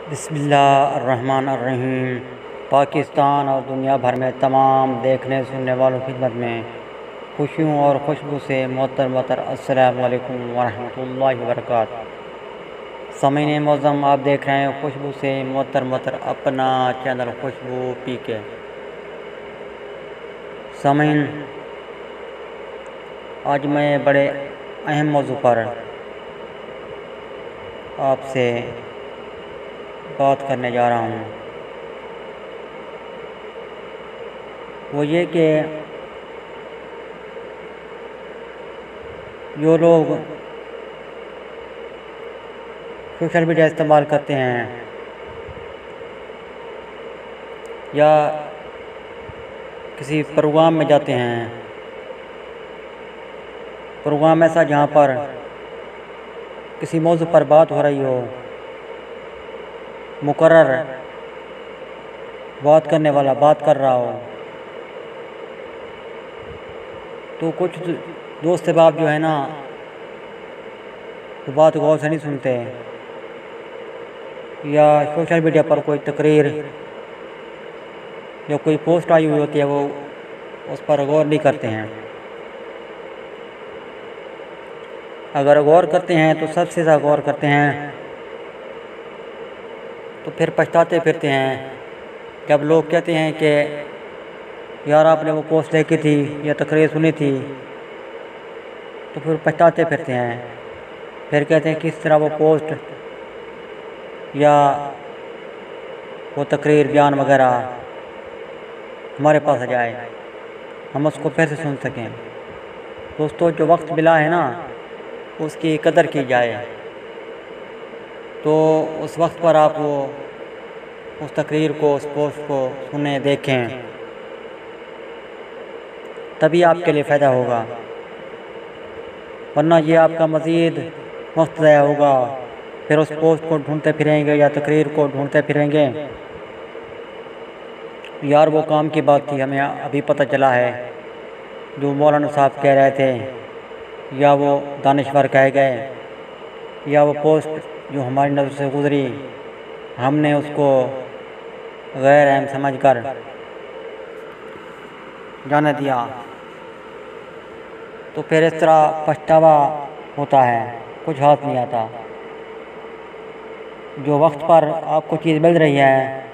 बिस्मिल्लाहिर्रहमानिर्रहीम। पाकिस्तान और दुनिया भर में तमाम देखने सुनने वालों की खिदमत में खुशियों और खुशबू से मोहतर अस्सलामु अलैकुम वरहमतुल्लाहि वबरकातुहू। सामीन मौज़म, आप देख रहे हैं खुशबू से मोहतर अपना चैनल खुशबू पी के। सामीन, आज मैं बड़े अहम मौजू पर आपसे बात करने जा रहा हूँ। वो ये कि जो लोग सोशल मीडिया इस्तेमाल करते हैं या किसी प्रोग्राम में जाते हैं, प्रोग्राम ऐसा जहाँ पर किसी मौजू पर बात हो रही हो, मुकर्रर बात करने वाला बात कर रहा हो, तो कुछ दोस्त अहबाब जो है ना, तो बात गौर से नहीं सुनते, या सोशल मीडिया पर कोई तकरीर या कोई पोस्ट आई हुई होती है वो उस पर गौर नहीं करते हैं। अगर गौर करते हैं तो सबसे ज़्यादा गौर करते हैं तो फिर पछताते फिरते हैं जब लोग कहते हैं कि यार आपने वो पोस्ट देखी थी या तकरीर सुनी थी, तो फिर पछताते फिरते हैं। फिर कहते हैं किस तरह वो पोस्ट या वो तकरीर बयान वगैरह हमारे पास आ जाए, हम उसको फिर से सुन सकें। दोस्तों, जो वक्त मिला है ना, उसकी कदर की जाए। तो उस वक्त पर आप वो उस तकरीर को, उस पोस्ट को सुने, देखें, तभी आपके लिए फ़ायदा होगा। वरना ये आपका मज़ीद वक्त ज़ाया होगा। फिर उस पोस्ट को ढूंढते फिरेंगे या तकरीर को ढूंढते फिरेंगे, यार वो काम की बात थी, हमें अभी पता चला है जो मौलाना साहब कह रहे थे, या वो दानिश्वर कह गए, या वो पोस्ट जो हमारी नज़र से गुज़री हमने उसको गैर अहम समझकर जाने दिया। तो फिर इस तरह पछतावा होता है, कुछ हाथ नहीं आता। जो वक्त पर आपको चीज़ मिल रही है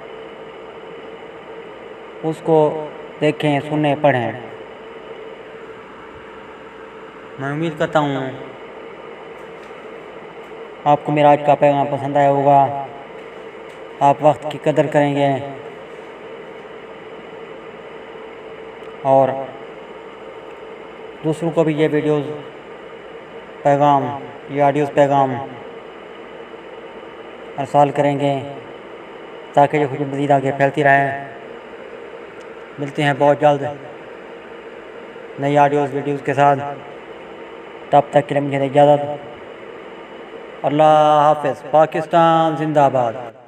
उसको देखें, सुने, पढ़ें। मैं उम्मीद करता हूँ आपको मेरा आज का पैगाम पसंद आया होगा। आप वक्त की कदर करेंगे और दूसरों को भी ये वीडियोस पैगाम, ये ऑडियोस पैगाम अरसाल करेंगे ताकि ये खुशी मज़ीद आगे फैलती रहे। मिलते हैं बहुत जल्द नई ऑडियोस वीडियोस के साथ। तब तक के लिए मुझे इजाज़त। अल्लाह हाफ़िज़। पाकिस्तान जिंदाबाद।